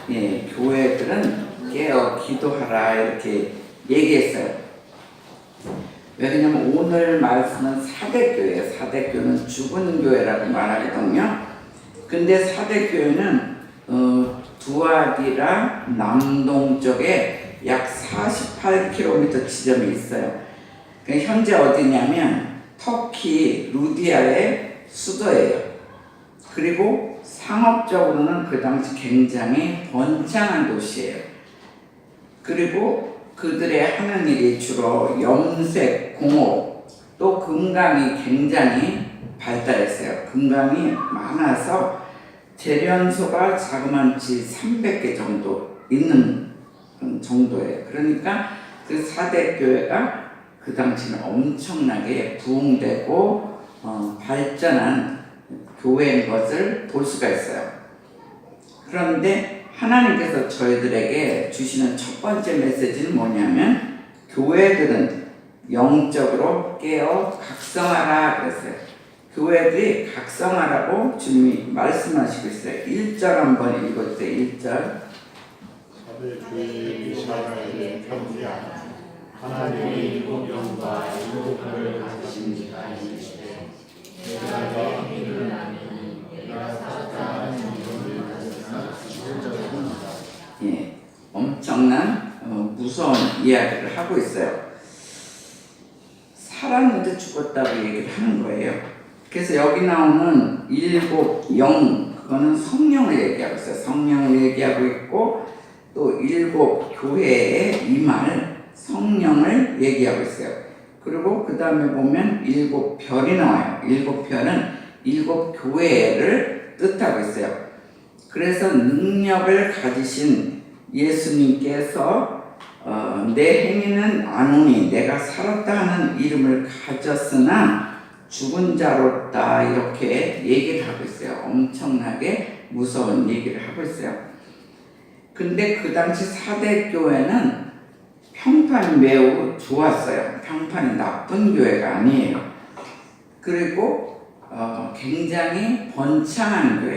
예, 교회들은 깨어 기도하라 이렇게 얘기했어요. 왜냐면 오늘 말씀은 사대교회예요. 사대교회는 죽은 교회라고 말하거든요. 근데 사대교회는 두아디라 남동쪽에 약 48km 지점이 있어요. 현재 어디냐면 터키 루디아의 수도예요. 그리고 상업적으로는 그 당시 굉장히 번창한 도시예요. 그리고 그들의 하는 일이 주로 염색, 공업, 또 금강이 굉장히 발달했어요. 금강이 많아서 재련소가 자그마치 300개 정도 있는 정도예요. 그러니까 그 사대교회가 그 당시는 엄청나게 부흥되고 발전한 교회인 것을 볼 수가 있어요. 그런데 하나님께서 저희들에게 주시는 첫 번째 메시지는 뭐냐면 교회들은 영적으로 깨어 각성하라 그랬어요. 교회들이 각성하라고 주님이 말씀하시고 있어요. 1절 한번 읽어주세요. 1절. 하나님의 일곱 영과 일곱 별을 가지신 이가 이르시되 내가 내 일을 아니 내가 살았다는 이름을 가졌으나 죽은 자가 있다. 예, 엄청난 무서운 이야기를 하고 있어요. 살았는데 죽었다고 얘기를 하는 거예요. 그래서 여기 나오는 일곱 영, 그거는 성령을 얘기하고 있어요. 성령을 얘기하고 있고 또 일곱 교회에 임할 성령을 얘기하고 있어요. 그리고 그 다음에 보면 일곱 별이 나와요. 일곱 별은 일곱 교회를 뜻하고 있어요. 그래서 능력을 가지신 예수님께서 내 행위는 아노니 내가 살았다 하는 이름을 가졌으나 죽은 자로다 이렇게 얘기를 하고 있어요. 엄청나게 무서운 얘기를 하고 있어요. 근데 그 당시 사대교회는 평판이 매우 좋았어요. 평판이 나쁜 교회가 아니에요. 그리고 굉장히 번창한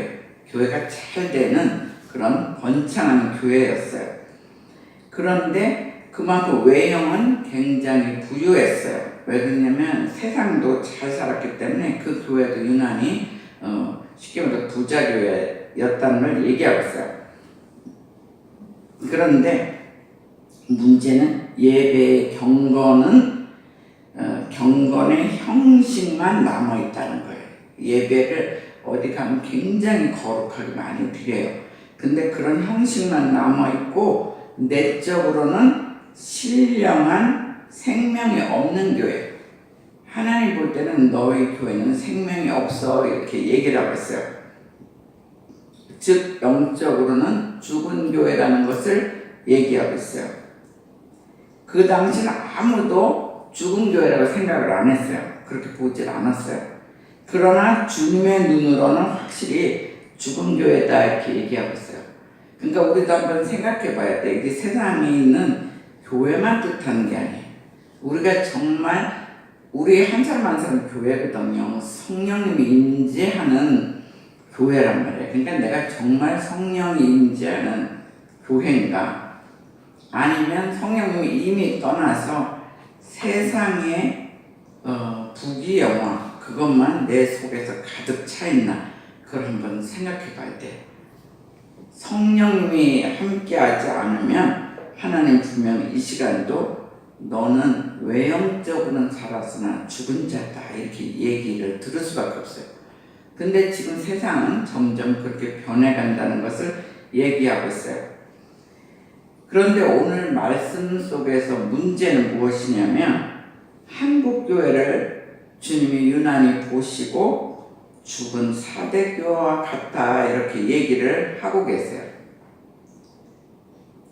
교회가 잘 되는 그런 번창한 교회였어요. 그런데 그만큼 외형은 굉장히 부유했어요. 왜 그러냐면 세상도 잘 살았기 때문에 그 교회도 유난히 쉽게 말해서 부자 교회였다는 걸 얘기하고 있어요. 그런데 문제는 예배의 경건의 형식만 남아있다는 거예요. 예배를 어디 가면 굉장히 거룩하게 많이 드려요. 근데 그런 형식만 남아있고 내적으로는 신령한 생명이 없는 교회. 하나님 볼 때는 너희 교회는 생명이 없어 이렇게 얘기를 하고 있어요. 즉 영적으로는 죽은 교회라는 것을 얘기하고 있어요. 그 당시는 아무도 죽은 교회라고 생각을 안 했어요. 그렇게 보질 않았어요. 그러나 주님의 눈으로는 확실히 죽은 교회다 이렇게 얘기하고 있어요. 그러니까 우리도 한번 생각해 봐야 돼. 이게 세상에 있는 교회만 뜻하는 게 아니에요. 우리가 정말 우리 한 사람 한 사람 교회거든요. 성령님이 임재하는 교회란 말이에요. 그러니까 내가 정말 성령이 임재하는 교회인가? 아니면 성령님이 이미 떠나서 세상의 부귀영화 그것만 내 속에서 가득 차 있나? 그걸 한번 생각해 봐야 돼. 성령님이 함께하지 않으면 하나님 분명히 이 시간도 너는 외형적으로는 살았으나 죽은 자다 이렇게 얘기를 들을 수밖에 없어요. 근데 지금 세상은 점점 그렇게 변해간다는 것을 얘기하고 있어요. 그런데 오늘 말씀 속에서 문제는 무엇이냐면 한국교회를 주님이 유난히 보시고 죽은 사대교회와 같다 이렇게 얘기를 하고 계세요.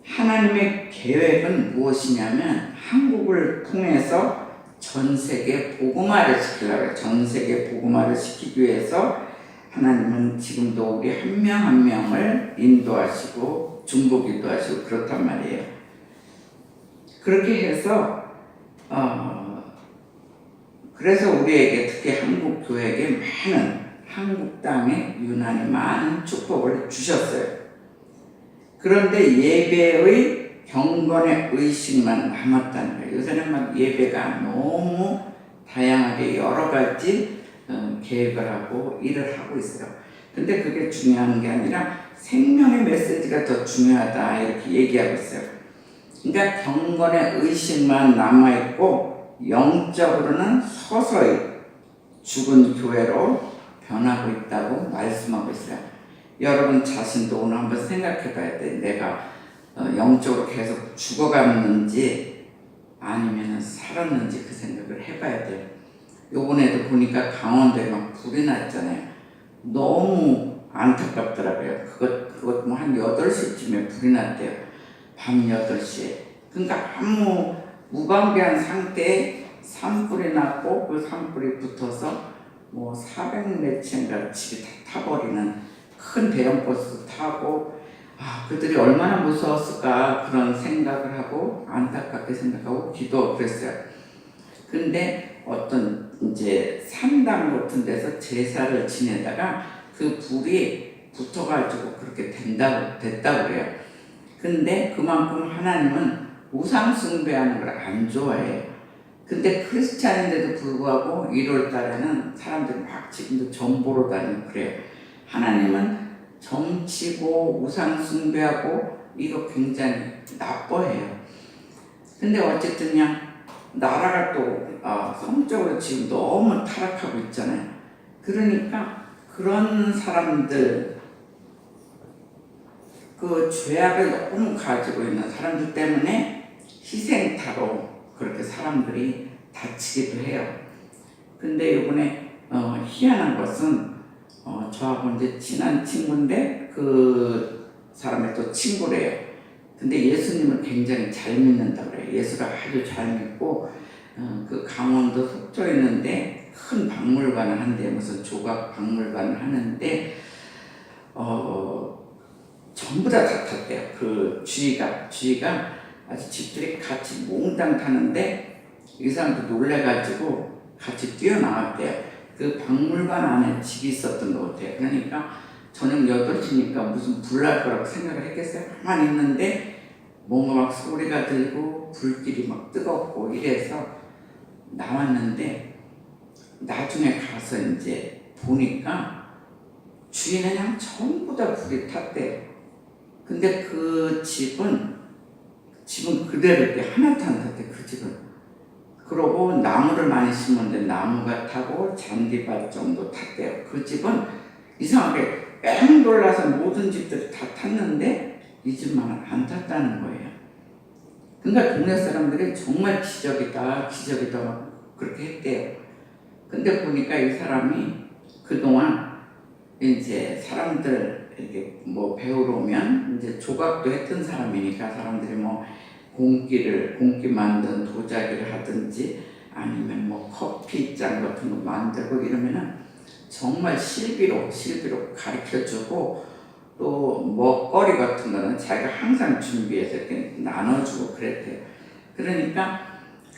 하나님의 계획은 무엇이냐면 한국을 통해서 전 세계 복음화를 시키려고 해요. 전 세계 복음화를 시키기 위해서 하나님은 지금도 우리 한 명 한 명을 인도하시고 중보기도 하시고 그렇단 말이에요. 그렇게 해서 그래서 우리에게 특히 한국 교회에게 많은 한국 땅에 유난히 많은 축복을 주셨어요. 그런데 예배의 경건의 의식만 남았다는 거예요. 요새는 막 예배가 너무 다양하게 여러 가지 계획을 하고 일을 하고 있어요. 근데 그게 중요한 게 아니라 생명의 메시지가 더 중요하다 이렇게 얘기하고 있어요. 그러니까 경건의 의식만 남아있고 영적으로는 서서히 죽은 교회로 변하고 있다고 말씀하고 있어요. 여러분 자신도 오늘 한번 생각해 봐야 돼. 내가 영적으로 계속 죽어갔는지 아니면 살았는지 그 생각을 해봐야 돼요. 요번에도 보니까 강원도에 막 불이 났잖아요. 너무 안타깝더라고요. 그것 뭐 한 8시쯤에 불이 났대요. 밤 8시에. 그러니까 아무 무방비한 상태에 산불이 났고 그 산불이 붙어서 뭐 400매치인가 집이 다 타버리는 큰 대형 버스 타고 그들이 얼마나 무서웠을까 그런 생각을 하고 안타깝게 생각하고 기도 그랬어요. 근데 어떤 이제 산당 같은 데서 제사를 지내다가 그 불이 붙어가지고 그렇게 됐다고 그래요. 근데 그만큼 하나님은 우상 숭배하는 걸 안 좋아해요. 근데 크리스찬인데도 불구하고 1월 달에는 사람들이 막 지금도 점 보러 다니고 그래요. 하나님은 점치고 우상 숭배하고 이거 굉장히 나빠해요. 근데 어쨌든 그냥 나라가 또 성적으로 지금 너무 타락하고 있잖아요. 그러니까 그런 사람들 그 죄악을 너무 가지고 있는 사람들 때문에 희생타로 그렇게 사람들이 다치기도 해요. 근데 이번에 희한한 것은 저하고 이제 친한 친구인데 그 사람의 또 친구래요. 근데 예수님을 굉장히 잘 믿는다 그래요. 예수를 아주 잘 믿고 그 강원도 속초에 있는데 큰 박물관을 한대. 무슨 조각 박물관을 하는데 전부 다 탔대요. 그 주위가 아주 집들이 같이 몽땅 타는데 이 사람도 놀래가지고 같이 뛰어나왔대요. 그 박물관 안에 집이 있었던 것 같아요. 그러니까 저녁 8시니까 무슨 불 날 거라고 생각을 했겠어요. 가만히 있는데 뭔가 막 소리가 들고 불길이 막 뜨겁고 이래서 나왔는데 나중에 가서 이제 보니까 주위는 그냥 전부 다 불이 탔대요. 근데 그 집은 그대로 이렇게 하나도 안 탔대. 그 집은. 그러고 나무를 많이 심었는데 나무가 타고 잔디밭 정도 탔대요. 그 집은 이상하게 뺑 돌아서 모든 집들이 다 탔는데 이 집만은 안 탔다는 거예요. 그러니까 동네 사람들이 정말 기적이다 그렇게 했대요. 근데 보니까 이 사람이 그동안 이제 사람들 이렇게 뭐 배우러 오면 이제 조각도 했던 사람이니까 사람들이 뭐 공기 만든 도자기를 하든지 아니면 뭐 커피잔 같은 거 만들고 이러면은 정말 실비로 가르쳐주고 또 먹거리 같은 거는 자기가 항상 준비해서 이렇게 나눠주고 그랬대요. 그러니까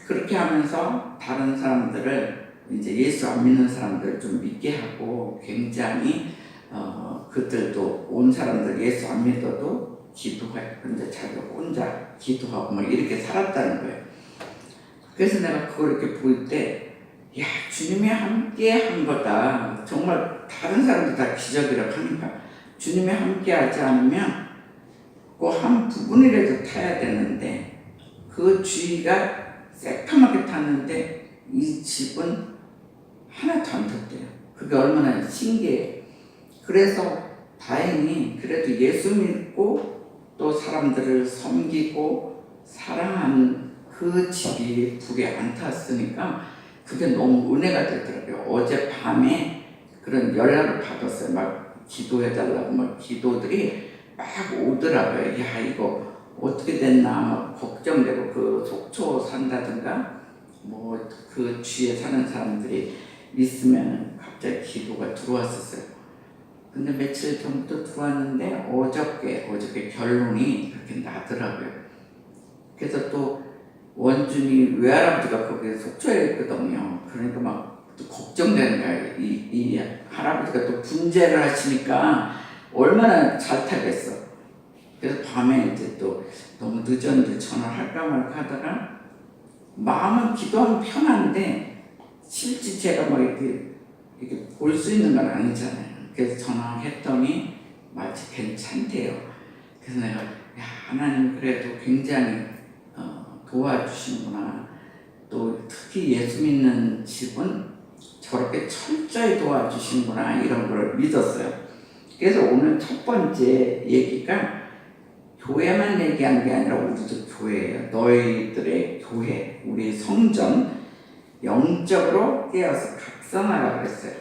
그렇게 하면서 다른 사람들을 이제 예수 안 믿는 사람들을 좀 믿게 하고 굉장히 그들도 온 사람들 예수 안 믿어도 기도하고 근데 자기가 혼자 기도하고 막 이렇게 살았다는 거예요. 그래서 내가 그걸 이렇게 볼 때 야, 주님이 함께 한 거다. 정말 다른 사람들 다 기적이라고 하니까 주님이 함께 하지 않으면 그 한 부분이라도 타야 되는데 그 주위가 새까맣게 탔는데 이 집은 하나도 안 탔대요. 그게 얼마나 신기해요. 그래서 다행히 그래도 예수 믿고 또 사람들을 섬기고 사랑하는 그 집이 불에 안 탔으니까 그게 너무 은혜가 되더라고요. 어젯밤에 그런 연락을 받았어요. 막 기도해달라고 막 기도들이 막 오더라고요. 야, 이거 어떻게 됐나 막 걱정되고 그 속초 산다든가 뭐 그 주위에 사는 사람들이 있으면 갑자기 기도가 들어왔었어요. 근데 며칠 전부터 들어왔는데 어저께 결론이 그렇게 나더라고요. 그래서 또 원준이 외할아버지가 거기 속초에 있거든요. 그러니까 막 또 걱정되는 거야. 이 할아버지가 또 분재를 하시니까 얼마나 잘 타겠어. 그래서 밤에 이제 또 너무 늦었는데 전화를 할까 말까 하다가 마음은 기도하면 편한데 실제 제가 막 이렇게 볼 수 있는 건 아니잖아요. 그래서 전화했더니 마치 괜찮대요. 그래서 내가 야, 하나님 그래도 굉장히 도와주시는구나. 또 특히 예수 믿는 집은 저렇게 철저히 도와주시는구나 이런 걸 믿었어요. 그래서 오늘 첫 번째 얘기가 교회만 얘기하는 게 아니라 우리도 교회예요. 너희들의 교회, 우리 성전 영적으로 깨어서 각성하라 그랬어요.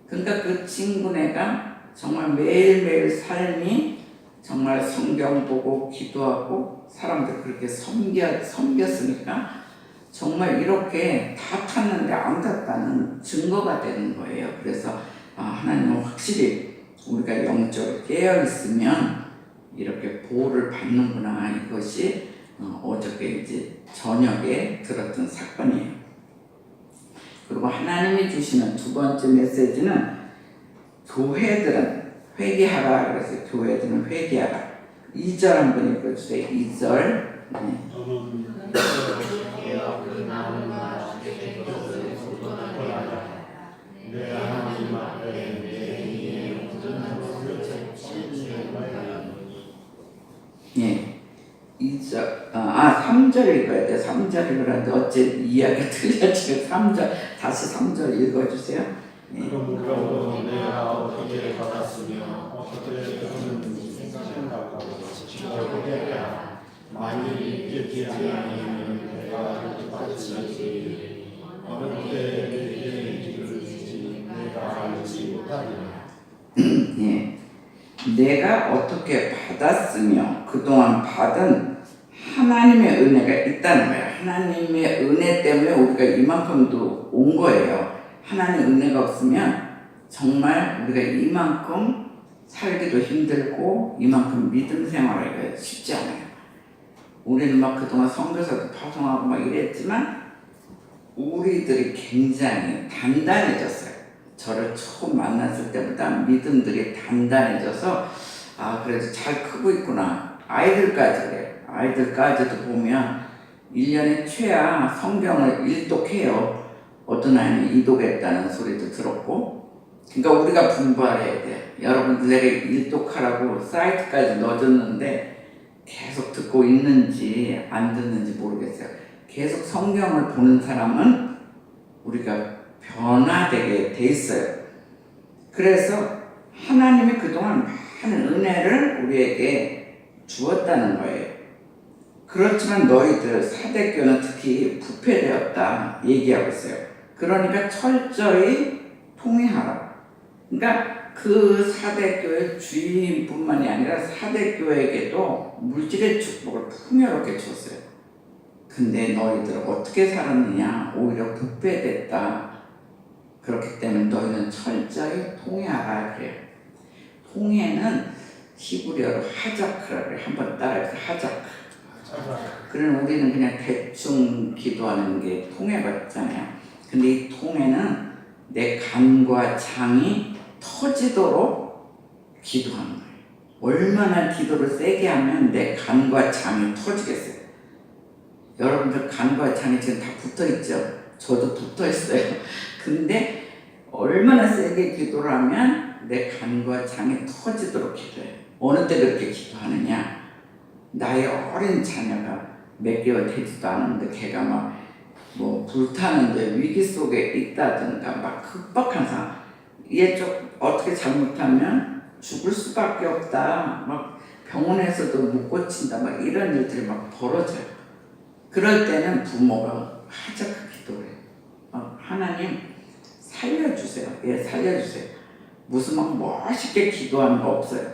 그러니까 그 친구네가 정말 매일매일 삶이 정말 성경 보고 기도하고 사람들 그렇게 섬겼으니까 정말 이렇게 다 탔는데 안 탔다는 증거가 되는 거예요. 그래서 하나님은 확실히 우리가 영적으로 깨어 있으면 이렇게 보호를 받는구나. 이것이 어저께 이제 저녁에 들었던 사건이에요. 그리고 하나님이 주시는 두 번째 메시지는 교회들은 회개하라. 그래서 교회들은 회개하라. 2절 한번 읽어주세요. 2절. 내 하나님 앞에 내 이의 온전함을 예. 2절, 3절 읽어야 돼. 3절 읽으라는데 어째 이야기가 틀려지고 3절, 다시 3절 읽어주세요. 예. 그러므로 내가 어떻게 받았으며 어떻게 하는지 생각하고 지켜 회개하라. 만일 이렇게 아니하면 내가 받지 어느 때 내게 이르는지 내가 알지 못하리라. 예. 내가 어떻게 받았으며 그동안 받은 하나님의 은혜가 있다는 거예요. 하나님의 은혜 때문에 우리가 이만큼도 온 거예요. 하나님의 은혜가 없으면 정말 우리가 이만큼 살기도 힘들고 이만큼 믿음 생활하기가 쉽지 않아요. 우리는 막 그동안 선교사도 파송하고 막 이랬지만 우리들이 굉장히 단단해졌어요. 저를 처음 만났을 때보다 믿음들이 단단해져서 그래도 잘 크고 있구나. 아이들까지 그래요. 아이들까지도 보면 1년에 최하 성경을 일독해요. 어떤 아이는 이독했다는 소리도 들었고. 그러니까 우리가 분발해야 돼. 여러분들 내가 일독하라고 사이트까지 넣어줬는데 계속 듣고 있는지 안 듣는지 모르겠어요. 계속 성경을 보는 사람은 우리가 변화되게 돼 있어요. 그래서 하나님이 그동안 많은 은혜를 우리에게 주었다는 거예요. 그렇지만 너희들 사대교는 특히 부패되었다 얘기하고 있어요. 그러니까 철저히 통회하라. 그러니까 그 사대교의 주인뿐만이 아니라 사대교에게도 물질의 축복을 풍요롭게 줬어요. 근데 너희들은 어떻게 살았느냐? 오히려 부패됐다. 그렇기 때문에 너희는 철저히 통회하라 그래요. 통회는 히브리어로 하자크라 그래요. 한번 따라해서 하자크. 그럼 우리는 그냥 대충 기도하는 게 통회 같잖아요. 근데 이 통회는 내 간과 장이 터지도록 기도하는 거예요. 얼마나 기도를 세게 하면 내 간과 장이 터지겠어요. 여러분들 간과 장이 지금 다 붙어있죠? 저도 붙어있어요. 근데 얼마나 세게 기도를 하면 내 간과 장이 터지도록 기도해요. 어느 때 그렇게 기도하느냐? 나의 어린 자녀가 몇 개월 되지도 않았는데 걔가 막 뭐 불타는데 위기 속에 있다든가 막 급박한 상황. 얘 좀 어떻게 잘못하면 죽을 수밖에 없다. 막 병원에서도 못 고친다. 막 이런 일들이 막 벌어져요. 그럴 때는 부모가 하자크 기도를 해요. 하나님 살려주세요. 얘 살려주세요. 무슨 막 멋있게 기도하는 거 없어요.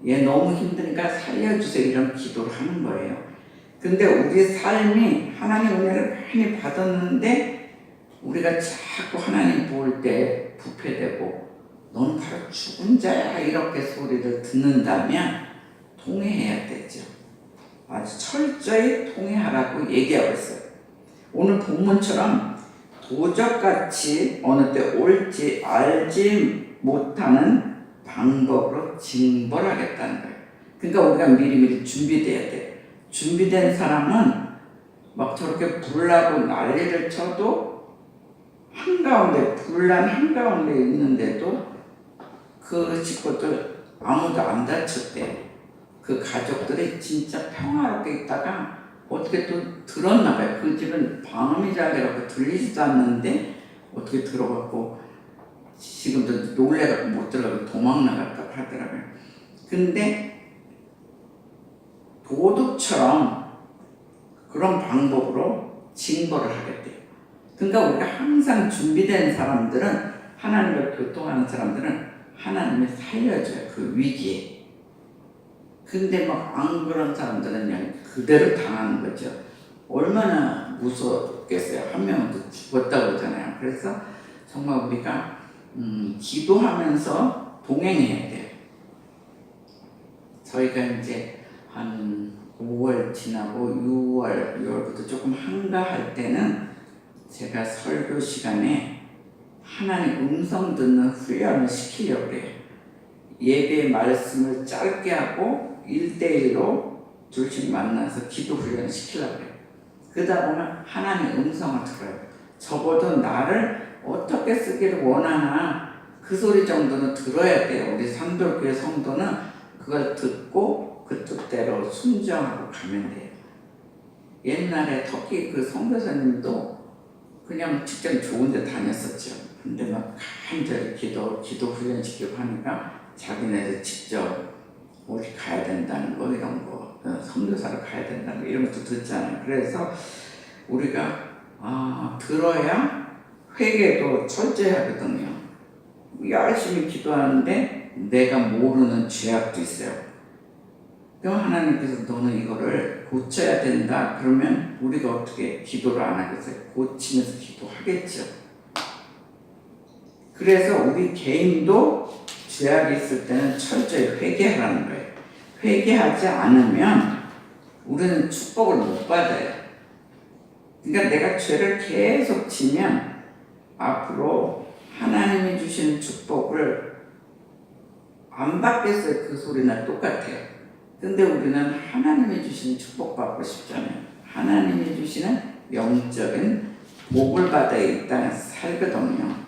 얘 너무 힘드니까 살려주세요. 이런 기도를 하는 거예요. 근데 우리 삶이 하나님 은혜를 많이 받았는데 우리가 자꾸 하나님 볼 때 부패되고 너는 바로 죽은 자야 이렇게 소리를 듣는다면 통회해야 되죠. 아주 철저히 통회하라고 얘기하고 있어요. 오늘 본문처럼 도적같이 어느 때 올지 알지 못하는 방법으로 징벌하겠다는 거예요. 그러니까 우리가 미리미리 준비돼야 돼. 준비된 사람은 막 저렇게 불나고 난리를 쳐도 한가운데 불난 한가운데 있는데도 그 식구들 아무도 안 다쳤대. 그 가족들이 진짜 평화롭게 있다가 어떻게 또 들었나 봐요. 그 집은 방음이 잘 돼갖고 들리지도 않는데 어떻게 들어갔고 지금도 놀래갖고 못 들어가고 도망 나갔다고 하더라고요. 근데 도둑처럼 그런 방법으로 징벌을 하겠대요. 그러니까 우리가 항상 준비된 사람들은, 하나님과 교통하는 사람들은 하나님이 살려줘요. 그 위기에. 근데 막 안 그런 사람들은 그냥 그대로 당하는 거죠. 얼마나 무섭겠어요. 한 명은 또 죽었다고 그러잖아요. 그래서 정말 우리가 기도하면서 동행해야 돼요. 저희가 이제 한 5월 지나고 6월부터 조금 한가할 때는 제가 설교 시간에 하나님 음성 듣는 훈련을 시키려고 그래요. 예배 말씀을 짧게 하고 1대1로 둘씩 만나서 기도 훈련을 시키려고 해요. 그러다 보면 하나님의 음성을 들어요. 적어도 나를 어떻게 쓰기를 원하나 그 소리 정도는 들어야 돼요. 우리 산돌교회 성도는 그걸 듣고 그 뜻대로 순종하고 가면 돼요. 옛날에 터키 그 선교사님도 그냥 직장 좋은 데 다녔었죠. 근데 막 간절히 기도 훈련시키고 하니까 자기네들 직접 어디 가야 된다는 거, 이런 거, 선교사로 가야 된다는 거, 이런 것도 듣잖아요. 그래서 우리가 들어야 회개도 철저히 하거든요. 열심히 기도하는데 내가 모르는 죄악도 있어요. 그럼 하나님께서 너는 이거를 고쳐야 된다. 그러면 우리가 어떻게 기도를 안 하겠어요? 고치면서 기도하겠죠. 그래서 우리 개인도 죄악이 있을 때는 철저히 회개하라는 거예요. 회개하지 않으면 우리는 축복을 못 받아요. 그러니까 내가 죄를 계속 지면 앞으로 하나님이 주시는 축복을 안 받겠어요. 그 소리나 똑같아요. 근데 우리는 하나님이 주시는 축복 받고 싶잖아요. 하나님이 주시는 영적인 복을 받아 이 땅에서 살거든요.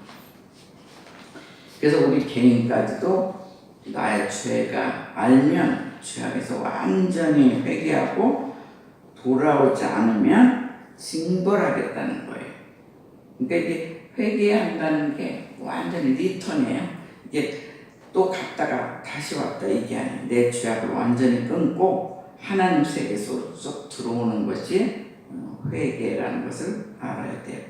그래서 우리 개인까지도 나의 죄가 알면 죄악에서 완전히 회개하고 돌아오지 않으면 징벌하겠다는 거예요. 그러니까 이게 회개한다는 게 완전히 리턴이에요. 이게 또 갔다가 다시 왔다 이게 아니에요. 내 죄악을 완전히 끊고 하나님 세계로 쏙 들어오는 것이 회개라는 것을 알아야 돼요.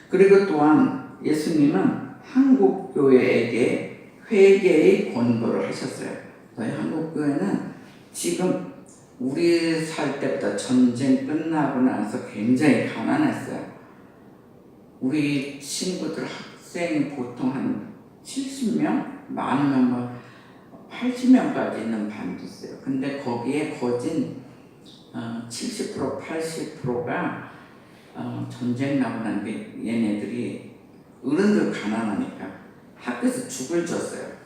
그리고 또한 예수님은 한국 교회에게 회개의 권고를 하셨어요. 저희 한국 교회는 지금 우리 살 때보다 전쟁 끝나고 나서 굉장히 가난했어요. 우리 친구들 학생이 보통 한 70명? 많으면 뭐 80명까지 있는 반도 있어요. 근데 거기에 거진 70%, 80%가 전쟁 나고 난 게 얘네들이 어른들 가난하니까 학교에서 죽을 줬어요.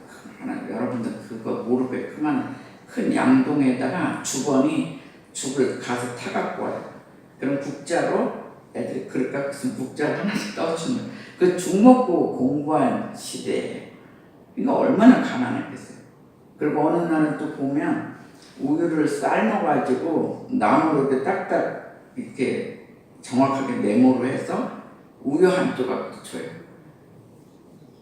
여러분들 그거 모르고요. 그만 큰 양동에다가 주번이 죽을 가서 타갖고 와요. 그럼 국자로 애들이 그릇 깎으면 국자를 하나씩 떠주면 그 죽 먹고 공부한 시대예요. 그러니까 얼마나 가난했겠어요. 그리고 어느 날은 또 보면 우유를 삶아가지고 나무로 이렇게 딱딱 이렇게 정확하게 네모로 해서 우유 한 조각 줘요.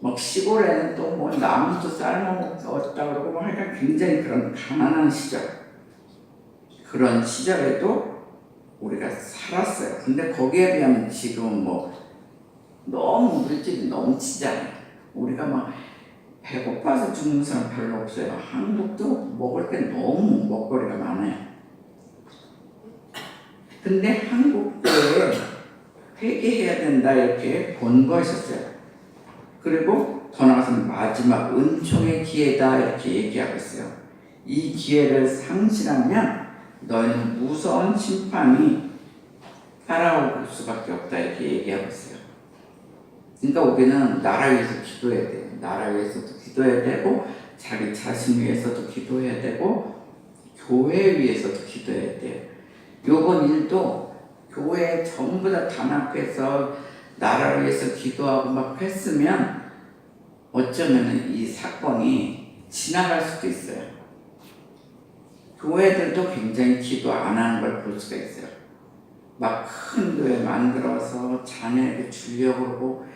막 시골에는 또 뭐 나무도 삶아먹었다 그러고 뭐 하여간 굉장히 그런 가난한 시절, 그런 시절에도 우리가 살았어요. 근데 거기에 비하면 지금은 뭐 너무 물질이 넘치잖아요. 우리가 막 배고파서 죽는 사람 별로 없어요. 한국도 먹을 게 너무 먹거리가 많아요. 근데 한국교회에 회개해야 된다 이렇게 권고하셨어요. 그리고 더 나아가서는 마지막 은총의 기회다 이렇게 얘기하고 있어요. 이 기회를 상실하면 너희는 무서운 심판이 따라올 수밖에 없다 이렇게 얘기하고 있어요. 그러니까 우리는 나라 위해서 기도해야 돼요. 나라 위해서도 기도해야 되고 자기 자신 위해서도 기도해야 되고 교회 위해서도 기도해야 돼요. 요번 일도 교회 전부 다 단합해서 나라를 위해서 기도하고 막 했으면 어쩌면 이 사건이 지나갈 수도 있어요. 교회들도 굉장히 기도 안 하는 걸 볼 수가 있어요. 막 큰 교회 만들어서 자녀에게 주려고 그러고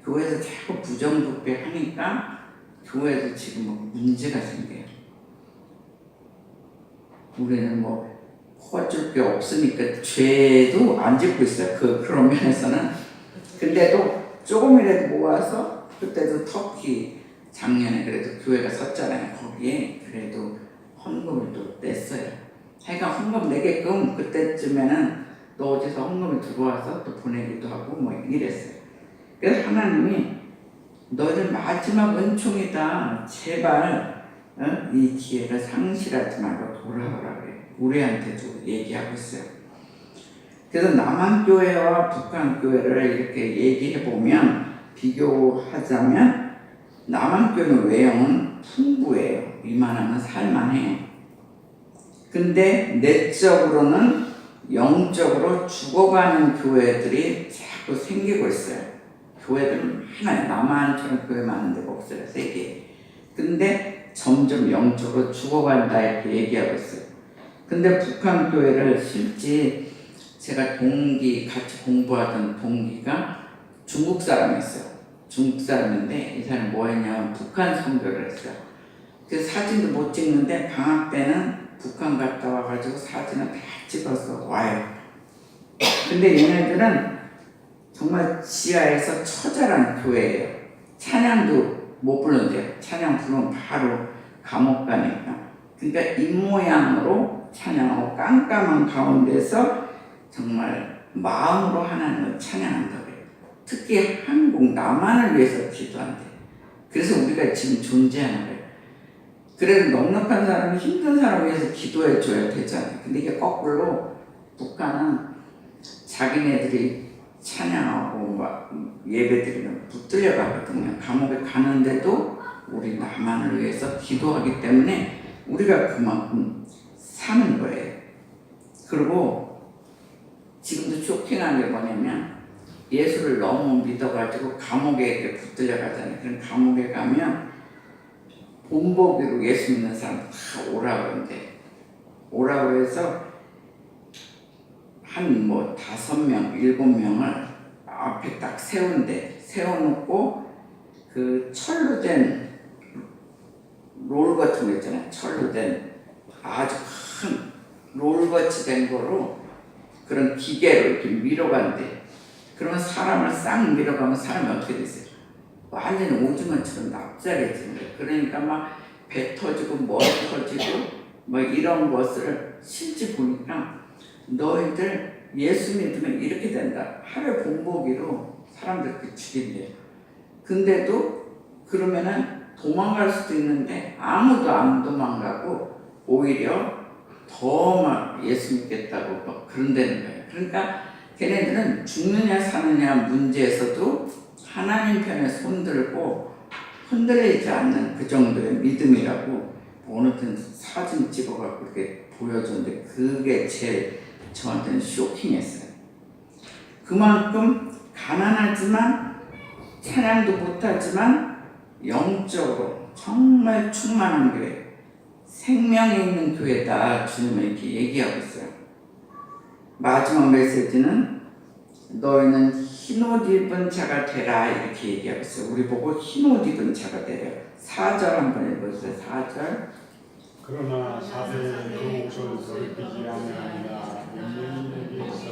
교회에서 자꾸 부정부패하니까 교회도 지금 뭐 문제가 생겨요. 우리는 뭐 퍼줄 게 없으니까 죄도 안 짓고 있어요. 그런 면에서는. 근데도 조금이라도 모아서 그때도 터키 작년에 그래도 교회가 섰잖아요. 거기에 그래도 헌금을 또 냈어요. 하여간 헌금 내게끔 그때쯤에는 또 어디서 헌금이 들어와서 또 보내기도 하고 뭐 이랬어요. 그래서 하나님이 너희들 마지막 은총이다. 제발 이 기회를 상실하지 말고 돌아오라 그래. 우리한테도 얘기하고 있어요. 그래서 남한교회와 북한교회를 이렇게 얘기해보면 비교하자면 남한교회는 외형은 풍부해요. 이만하면 살만해요. 근데 내적으로는 영적으로 죽어가는 교회들이 자꾸 생기고 있어요. 교회들은 하나요. 남한처럼 교회 많은 데가 없어요. 세계. 근데 점점 영적으로 죽어간다 이렇게 얘기하고 있어요. 근데 북한 교회를 실제 제가 같이 공부하던 동기가 중국 사람이었어요. 중국 사람인데 이 사람이 뭐 했냐면 북한 선교를 했어요. 그래서 사진도 못 찍는데 방학 때는 북한 갔다 와가지고 사진을 다 찍어서 와요. 근데 얘네들은 정말 지하에서 처절한 교회예요. 찬양도 못 부른대요. 찬양 부르면 바로 감옥 가니까. 그러니까 입모양으로 찬양하고 깜깜한 가운데서 정말 마음으로 하나님을 찬양한다고 해요. 특히 한국 남한을 위해서 기도한대요. 그래서 우리가 지금 존재하는 거예요. 그래도 넉넉한 사람이 힘든 사람을 위해서 기도해 줘야 되잖아요. 근데 이게 거꾸로 북한은 자기네들이 찬양하고 막 예배드리면 붙들려 가거든요. 감옥에 가는데도 우리 남한을 위해서 기도하기 때문에 우리가 그만큼 사는 거예요. 그리고 지금도 쇼킹한 게 뭐냐면 예수를 너무 믿어가지고 감옥에 이렇게 붙들려 가잖아요. 그럼 감옥에 가면 본보기로 예수 믿는 사람 다 오라고 하는데 오라고 해서 한 뭐 5명, 7명을 앞에 딱 세워놓고 그 철로 된 롤 같은 거 있잖아요. 철로 된 아주 큰 롤같이 된 거로 그런 기계로 이렇게 밀어간대. 그러면 사람을 싹 밀어가면 사람이 어떻게 되세요? 완전히 오징어처럼 납작해지는 거예요. 그러니까 막 배 터지고 머리 터지고 뭐 이런 것을 실제 보니까 너희들 예수 믿으면 이렇게 된다. 하루에 본보기로 사람들 그렇게 죽인대요. 근데도 그러면은 도망갈 수도 있는데 아무도 안 도망가고 오히려 더 막 예수 믿겠다고 막 그런다는 거예요. 그러니까 걔네들은 죽느냐 사느냐 문제에서도 하나님 편에 손들고 흔들리지 않는 그 정도의 믿음이라고 어느 땐 사진 찍어갖고 이렇게 보여줬는데 그게 저한테는 쇼킹했어요. 그만큼 가난하지만 찬양도 못하지만 영적으로 정말 충만한 교회, 생명이 있는 교회다 주님은 이렇게 얘기하고 있어요. 마지막 메시지는 너희는 흰옷 입은 자가 되라 이렇게 얘기하고 있어요. 우리 보고 흰옷 입은 자가 되래요. 4절 한번 읽어주세요. 4절. 그러나 사대의 그 옷을 더럽히지 아니하니라. 인내에게서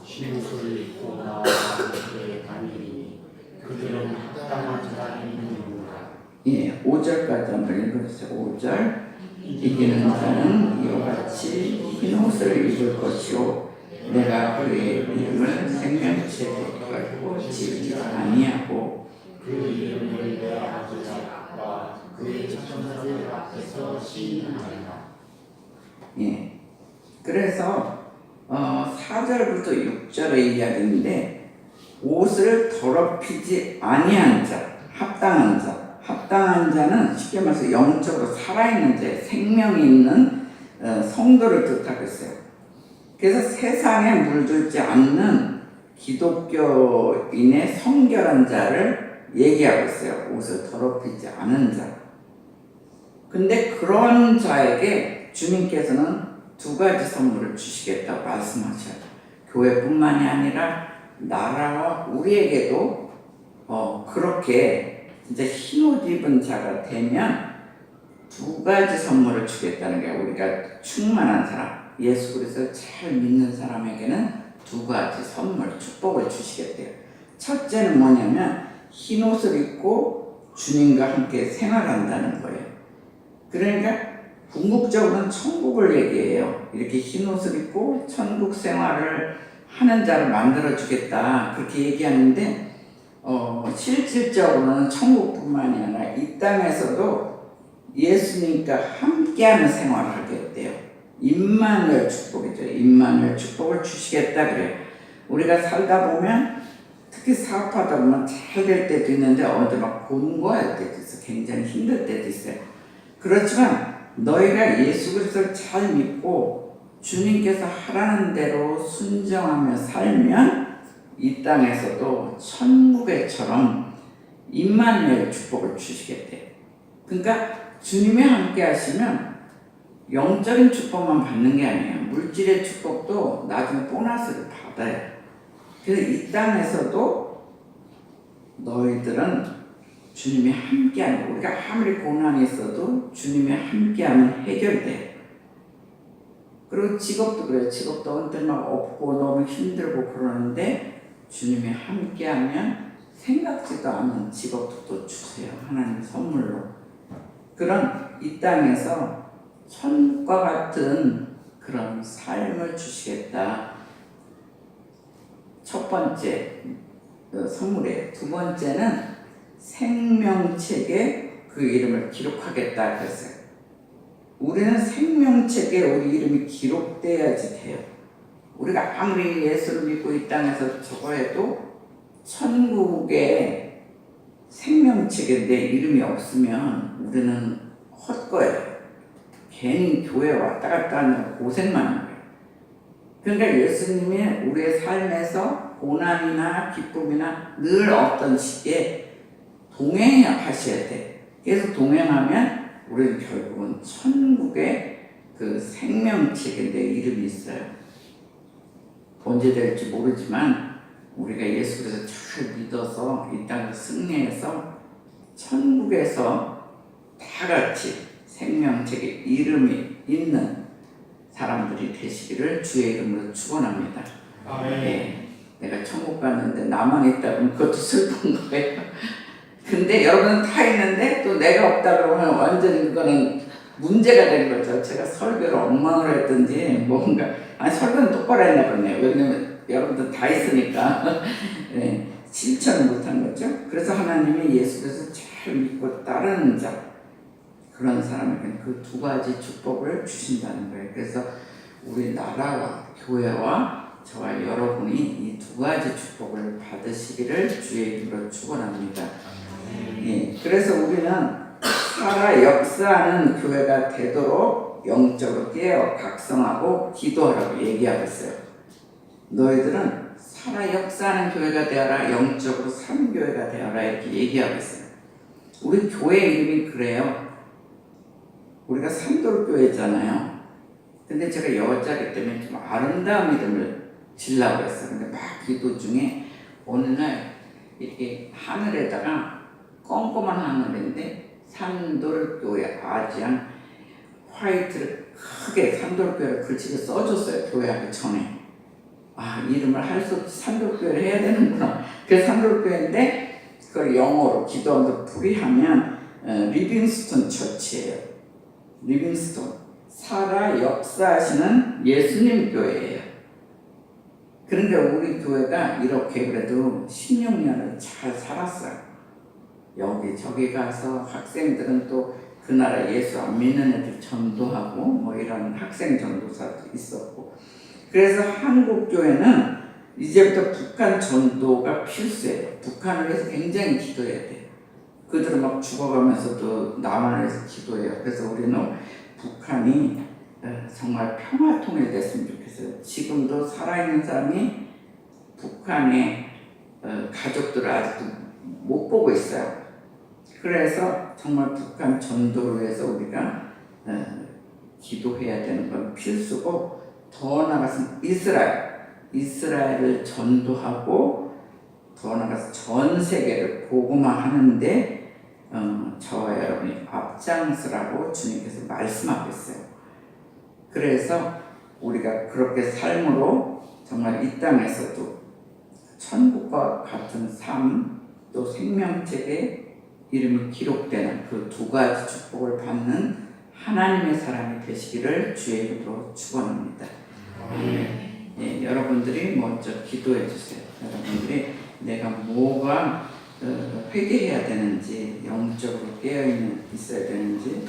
흰옷을 입고 나와 함께 다니니 그들은 합당한 자가 있느니라. 예, 5절까지 한번 읽어주세요. 5절. 이기는 자는 이와 같이 흰옷을 입을 것이요 내가 그의 이름을 생명책에 걸고 지우지 아니하고 그 이름을 내 아버지 앞과 그의 천사들 앞에서 시인하리라. 예. 그래서 4절부터 6절의 이야기인데 옷을 더럽히지 아니한 자, 합당한 자. 합당한 자는 쉽게 말해서 영적으로 살아있는 자, 생명이 있는 성도를 뜻하고 있어요. 그래서 세상에 물들지 않는 기독교인의 성결한 자를 얘기하고 있어요. 옷을 더럽히지 않은 자. 근데 그런 자에게 주님께서는 두 가지 선물을 주시겠다고 말씀하셔요. 교회뿐만이 아니라 나라와 우리에게도 그렇게 진짜 흰옷 입은 자가 되면 두 가지 선물을 주겠다는 게, 우리가 충만한 사람, 예수 그리스도를 잘 믿는 사람에게는 두 가지 선물, 축복을 주시겠대요. 첫째는 뭐냐면 흰옷을 입고 주님과 함께 생활한다는 거예요. 그러니까 궁극적으로는 천국을 얘기해요. 이렇게 흰옷을 입고 천국 생활을 하는 자를 만들어주겠다, 그렇게 얘기하는데 실질적으로는 천국뿐만이 아니라 이 땅에서도 예수님과 함께하는 생활을 하겠대요. 임마누엘 축복이죠. 임마누엘 축복을 주시겠다 그래요. 우리가 살다 보면, 특히 사업하다 보면 잘 될 때도 있는데 어느 때 막 곤고할 때도 있어. 굉장히 힘들 때도 있어요. 그렇지만 너희가 예수 그리스도를 잘 믿고 주님께서 하라는 대로 순종하며 살면 이 땅에서도 천국에처럼 임마누엘 축복을 주시겠대요. 그러니까 주님이 함께 하시면 영적인 축복만 받는 게 아니에요. 물질의 축복도 나중에 보너스를 받아요. 그래서 이 땅에서도 너희들은 주님이 함께하는, 우리가 아무리 고난이 있어도 주님이 함께하면 해결돼요. 그리고 직업도 그래요. 직업도 어느 때 막 없고 너무 힘들고 그러는데 주님이 함께하면 생각지도 않은 직업도 또 주세요. 하나님 선물로. 그런 이 땅에서 천국과 같은 그런 삶을 주시겠다. 첫 번째 선물이에요. 두 번째는 생명책에 그 이름을 기록하겠다 그랬어요. 우리는 생명책에 우리 이름이 기록돼야지 돼요. 우리가 아무리 예수를 믿고 이 땅에서 저거 해도 천국에 생명책에 내 이름이 없으면 우리는 헛거예요. 괜히 교회 왔다 갔다 하는 고생만 하는 거예요. 그러니까 예수님이 우리의 삶에서 고난이나 기쁨이나 늘 어떤 시기에 동행하셔야 돼. 그래서 동행하면 우리는 결국은 천국에 그 생명책에 내 이름이 있어요. 언제 될지 모르지만 우리가 예수 그리스도 잘 믿어서 이 땅을 승리해서 천국에서 다 같이 생명책에 이름이 있는 사람들이 되시기를 주의 이름으로 축원합니다. 네, 내가 천국 갔는데 나만 있다 그러면 그것도 슬픈 거예요. 근데 여러분은 다 있는데 또 내가 없다 그러면 완전히 그거는 문제가 되는 거죠. 제가 설교를 엉망을 했든지 뭔가, 설교는 똑바로 했나 보네요. 왜냐면 여러분들 다 있으니까 네, 실천을 못한 거죠. 그래서 하나님이 예수 그리스도 잘 믿고 따르는 자, 그런 사람에게는 그 두 가지 축복을 주신다는 거예요. 그래서 우리 나라와 교회와 저와 여러분이 이 두 가지 축복을 받으시기를 주의 이름으로 축원합니다. 예, 그래서 우리는 살아 역사하는 교회가 되도록 영적으로 깨어 각성하고 기도하라고 얘기하고 있어요. 너희들은 살아 역사하는 교회가 되어라, 영적으로 사는 교회가 되어라, 이렇게 얘기하고 있어요. 우리 교회 이름이 그래요. 우리가 산돌교회잖아요. 근데 제가 여자이기 때문에 좀 아름다운 이름을 지으려고 했어요. 근데 막 기도 중에 어느 날 이렇게 하늘에다가 껌껌한 하늘인데 산돌교회 아지안 화이트를 크게 산돌교회를 글씨를 써줬어요. 교회하기 전에. 이름을 할 수 없이 산돌교회를 해야 되는구나. 그래서 산돌교회인데 그걸 영어로 기도하면서 풀이하면 리빙스톤 처치예요. 리빙스톤, 살아 역사하시는 예수님 교회예요. 그러니까 우리 교회가 이렇게 그래도 16년을 잘 살았어요. 여기 저기 가서 학생들은 또 그 나라 예수 안 믿는 애들 전도하고 뭐 이런 학생 전도사도 있었고, 그래서 한국 교회는 이제부터 북한 전도가 필수예요. 북한을 위해서 굉장히 기도해야 돼요. 그들은 막 죽어가면서도 남한을 위해서 기도해요. 그래서 우리는 북한이 정말 평화 통일됐으면 좋겠어요. 지금도 살아있는 사람이 북한의 가족들을 아직도 못 보고 있어요. 그래서 정말 북한 전도를 위해서 우리가 기도해야 되는 건 필수고, 더 나아가서 이스라엘을 전도하고 더 나아가서 전 세계를 복음화하는데 저와 여러분이 앞장서라고 주님께서 말씀하고 있어요. 그래서 우리가 그렇게 삶으로 정말 이 땅에서도 천국과 같은 삶, 또 생명책에 이름이 기록되는 그 두 가지 축복을 받는 하나님의 사람이 되시기를 주의 이름으로 축원합니다. 예, 여러분들이 먼저 기도해 주세요. 여러분들이 내가 뭐가 회개해야 되는지, 영적으로 깨어 있어야 되는지,